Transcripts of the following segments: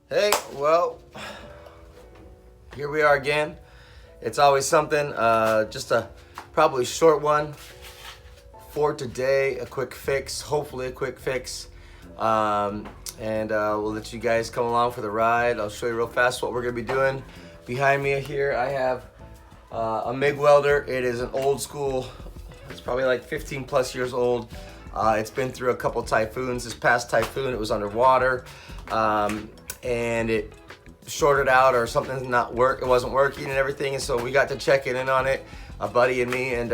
Hey, well, here we are again. It's always something, just a probably short one for today, a quick fix, hopefully a quick fix. And we'll let you guys come along for the ride. I'll show you real fast what we're gonna be doing. Behind me here, I have a Mig Welder. It is an old school, it's probably like 15 plus years old. It's been through a couple typhoons. This past typhoon, it was underwater. And it shorted out or something it wasn't working and everything, and so we got to checking in on it, a buddy and me, and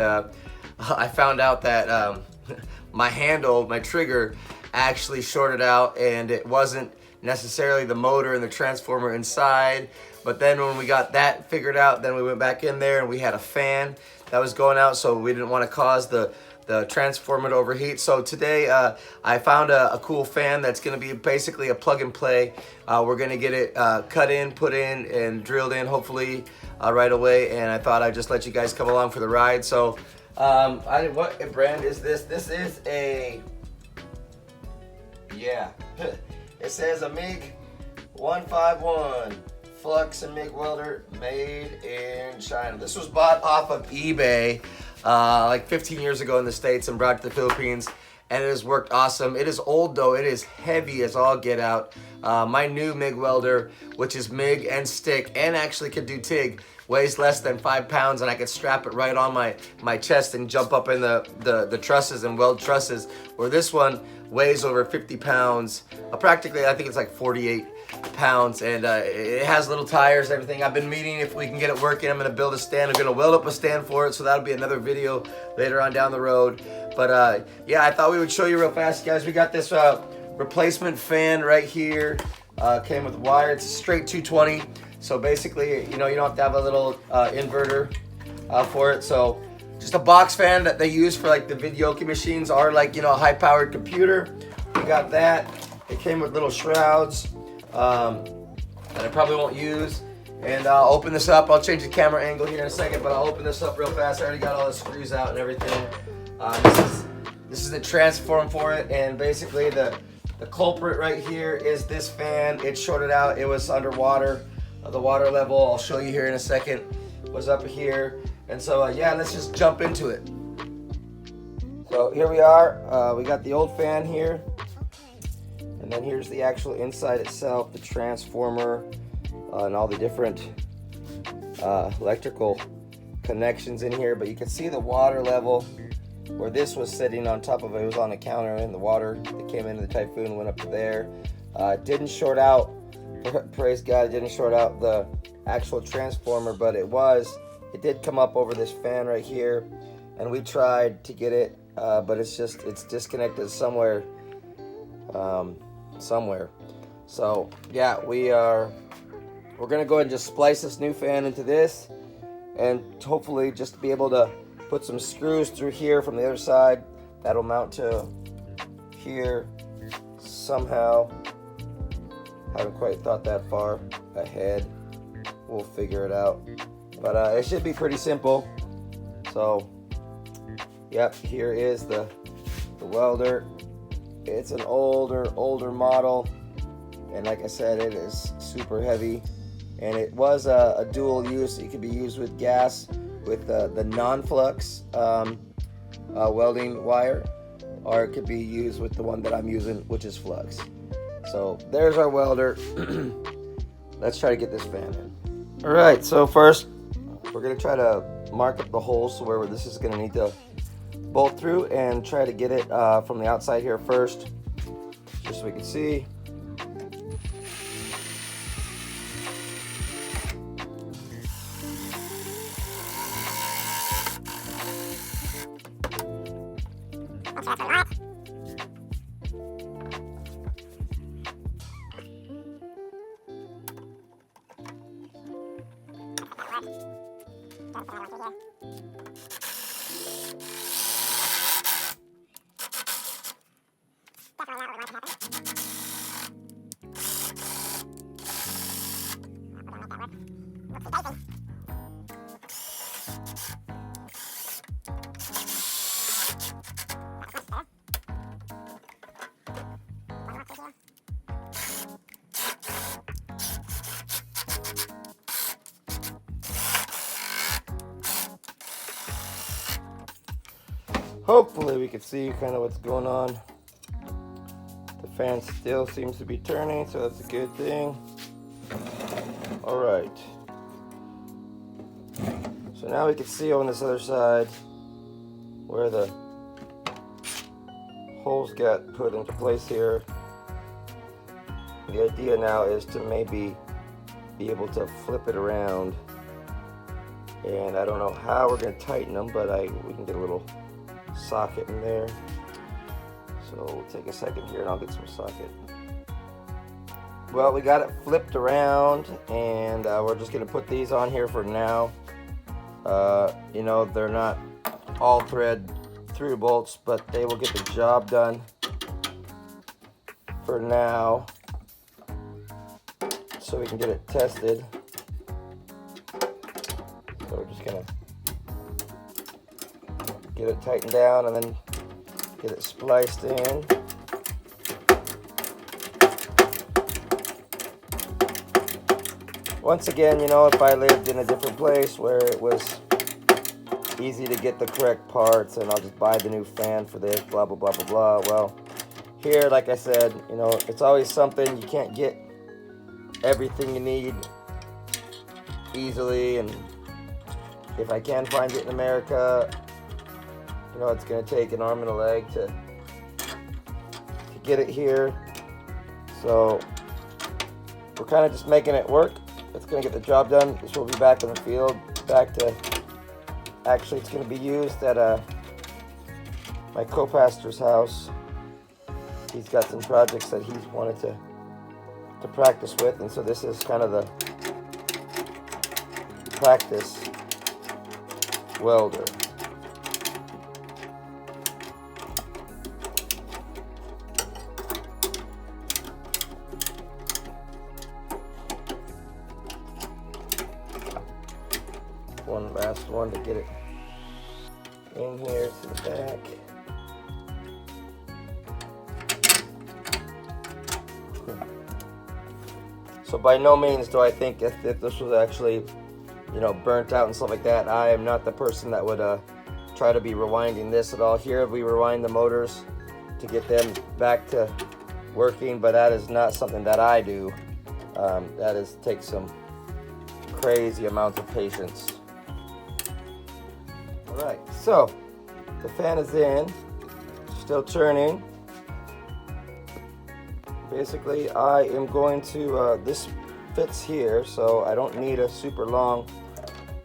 I found out that my handle, my trigger, actually shorted out, and it wasn't necessarily the motor and the transformer inside. But then when we got that figured out, then we went back in there and we had a fan that was going out, so we didn't want to cause the transformer to overheat. So today I found a cool fan that's going to be basically a plug and play. We're going to get it cut in, put in, and drilled in hopefully right away. And I thought I'd just let you guys come along for the ride. So what brand is this? This is a, yeah, it says a Mig 151 Flux and Mig Welder, made in China. This was bought off of eBay like 15 years ago in the States and brought to the Philippines, and it has worked awesome. It is old though, it is heavy as all get out. My new Mig Welder, which is MIG and stick and actually could do TIG, weighs less than 5 pounds, and I could strap it right on my chest and jump up in the trusses and weld trusses, where this one weighs over 50 pounds. Practically, I think it's like 48 pounds, and it has little tires and everything. I've been meeting if we can get it working. I'm gonna build a stand. I'm gonna weld up a stand for it, so that'll be another video later on down the road. But yeah, I thought we would show you real fast, guys. We got this replacement fan right here. Came with wire. It's a straight 220. So basically, you know, you don't have to have a little inverter for it. So just a box fan that they use for like the videoke machines, or like, you know, a high-powered computer. We got that. It came with little shrouds that I probably won't use. And I'll open this up. I'll change the camera angle here in a second, but I'll open this up real fast. I already got all the screws out and everything. This is the transform for it, and basically the culprit right here is this fan. It shorted out. It was underwater. The water level, I'll show you here in a second, was up here. And so yeah, let's just jump into it. So here we are. We got the old fan here. And then here's the actual inside itself, the transformer, and all the different electrical connections in here. But you can see the water level where this was sitting on top of it. It was on the counter, and the water that came into the typhoon went up to there. It didn't short out, praise God, it didn't short out the actual transformer, but it did come up over this fan right here. And we tried to get it, but it's disconnected somewhere. So yeah, we're gonna go ahead and just splice this new fan into this, and hopefully just be able to put some screws through here from the other side that'll mount to here somehow. Haven't quite thought that far ahead. We'll figure it out, but it should be pretty simple. So yep, here is the welder. It's an older model, and like I said, it is super heavy, and it was a dual use. It could be used with gas, with the non-flux welding wire, or it could be used with the one that I'm using, which is flux. So there's our welder. Let's try to get this fan in. All right, so first we're gonna try to mark up the holes so where this is gonna need to bolt through, and try to get it from the outside here first, just so we can see. hopefully we can see kind of what's going on. The fan still seems to be turning, so that's a good thing. All right. So now we can see on this other side where the holes got put into place here. The idea now is to maybe be able to flip it around, and I don't know how we're going to tighten them, but we can get a little socket in there. So we'll take a second here and I'll get some socket. Well, we got it flipped around, and we're just going to put these on here for now. You know, they're not all thread through bolts, but they will get the job done for now, so we can get it tested. So we're just gonna get it tightened down and then get it spliced in. Once again, you know, if I lived in a different place where it was easy to get the correct parts and I'll just buy the new fan for this, blah, blah, blah, blah, blah. Well, here, like I said, you know, it's always something. You can't get everything you need easily, and if I can find it in America, you know, it's going to take an arm and a leg to get it here. So we're kind of just making it work. It's going to get the job done. This will be back in the field, back to, actually it's going to be used at my co-pastor's house. He's got some projects that he's wanted to practice with, and so this is kind of the practice welder. One last one to get it in here to the back. So by no means do I think if this was actually, you know, burnt out and stuff like that. I am not the person that would try to be rewinding this at all. Here we rewind the motors to get them back to working, but that is not something that I do. That takes some crazy amounts of patience. Alright, so the fan is in, still turning. Basically, I am going to, this fits here, so I don't need a super long.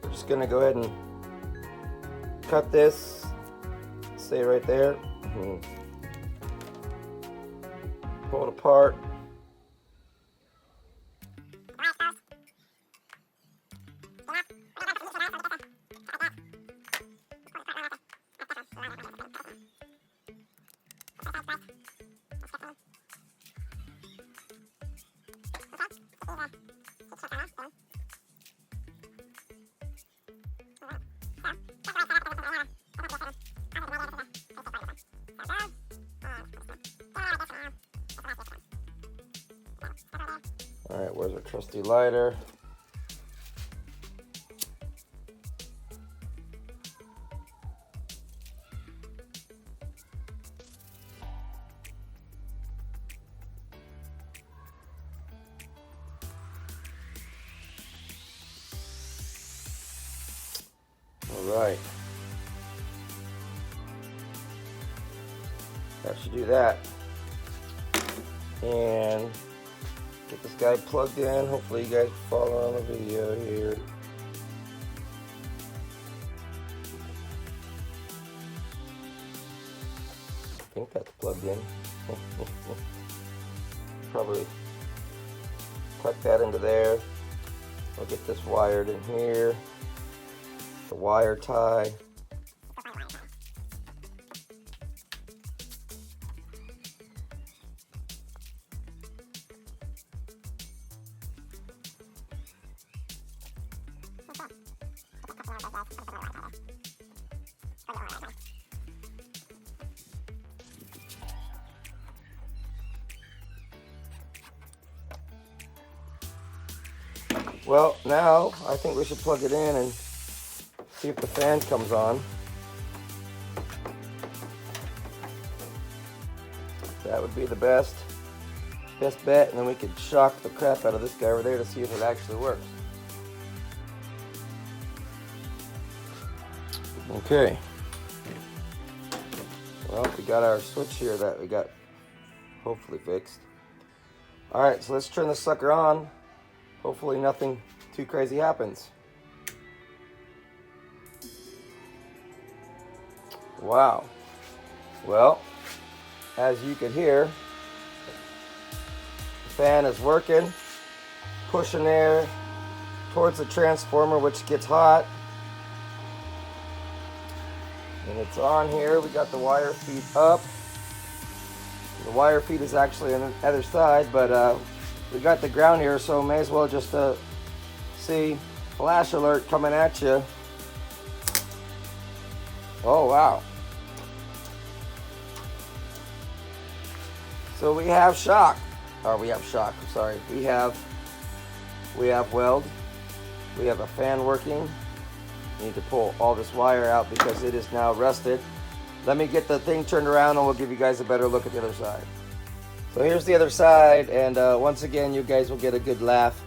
We're just going to go ahead and cut this, stay right there, pull it apart. All right, where's our trusty lighter? All right. That should do that. And get this guy plugged in. Hopefully you guys follow on the video here. I think that's plugged in. Probably tuck that into there. I'll get this wired in here. The wire tie. Well, now I think we should plug it in and see if the fan comes on. That would be the best bet, and then we could shock the crap out of this guy over there to see if it actually works. Okay. Well, we got our switch here that we got hopefully fixed. All right, so let's turn this sucker on. Hopefully nothing too crazy happens. Wow. Well, as you can hear, the fan is working, pushing air towards the transformer, which gets hot. And it's on here. We got the wire feed up. The wire feed is actually on the other side, but we got the ground here, so may as well just see flash alert coming at you. Oh wow. So we have shock. We have weld. We have a fan working. Need to pull all this wire out because it is now rusted. Let me get the thing turned around and we'll give you guys a better look at the other side. So here's the other side, and once again you guys will get a good laugh.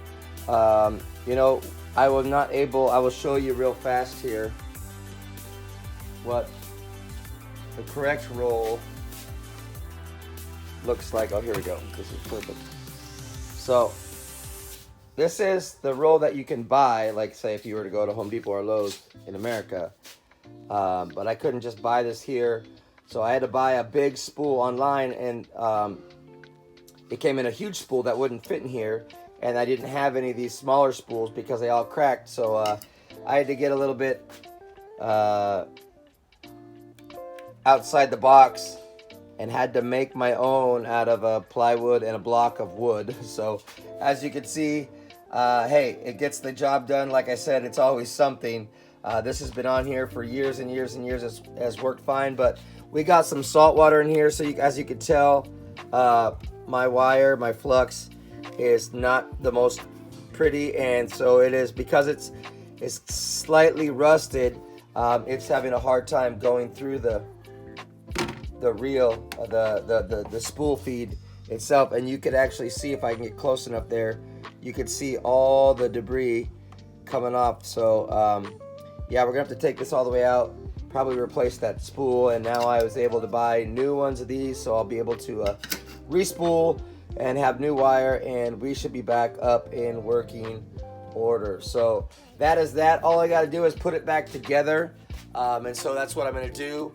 You know, I will show you real fast here what the correct roll looks like. Oh, here we go. This is perfect. So this is the roll that you can buy, like say if you were to go to Home Depot or Lowe's in America. But I couldn't just buy this here, so I had to buy a big spool online, and it came in a huge spool that wouldn't fit in here, and I didn't have any of these smaller spools because they all cracked, so I had to get a little bit outside the box and had to make my own out of a plywood and a block of wood. So as you can see, hey, it gets the job done. Like I said, it's always something. This has been on here for years and years and years. Has worked fine, but we got some salt water in here, so as you can tell, my wire, my flux is not the most pretty, and so it is because it's slightly rusted. It's having a hard time going through the reel, the spool feed itself, and you could actually see, if I can get close enough there, you could see all the debris coming off. So yeah, we're gonna have to take this all the way out, probably replace that spool, and now I was able to buy new ones of these, so I'll be able to respool and have new wire, and we should be back up in working order. So that is that. All I got to do is put it back together, and so that's what I'm gonna do.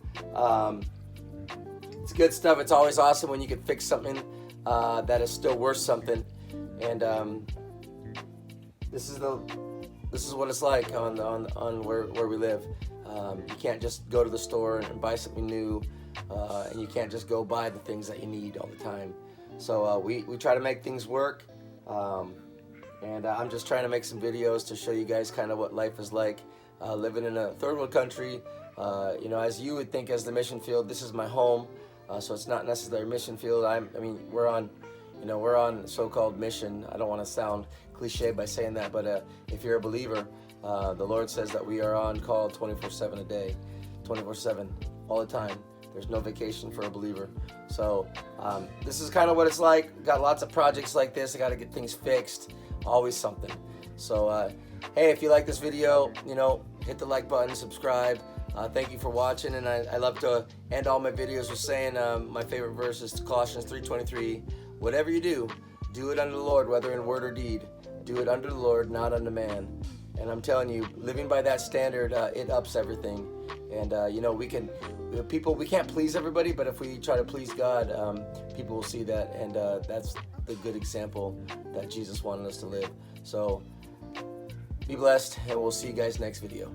It's good stuff. It's always awesome when you can fix something that is still worth something, and this is what it's like on where we live. You can't just go to the store and buy something new, and you can't just go buy the things that you need all the time. So we try to make things work, and I'm just trying to make some videos to show you guys kind of what life is like living in a third world country. You know, as you would think, as the mission field, this is my home, so it's not necessarily a mission field. I mean, we're on so-called mission. I don't want to sound cliche by saying that, but if you're a believer, the Lord says that we are on call 24/7 a day, 24/7 all the time. There's no vacation for a believer. So this is kind of what it's like. Got lots of projects like this. I got to get things fixed. Always something. So hey, if you like this video, you know, hit the like button, subscribe. Thank you for watching, and I love to end all my videos with saying my favorite verse is Colossians 3:23. Whatever you do, do it unto the Lord, whether in word or deed. Do it unto the Lord, not unto man. And I'm telling you, living by that standard, it ups everything. And you know, we can't please everybody, but if we try to please God, people will see that, and that's the good example that Jesus wanted us to live. So be blessed, and we'll see you guys next video.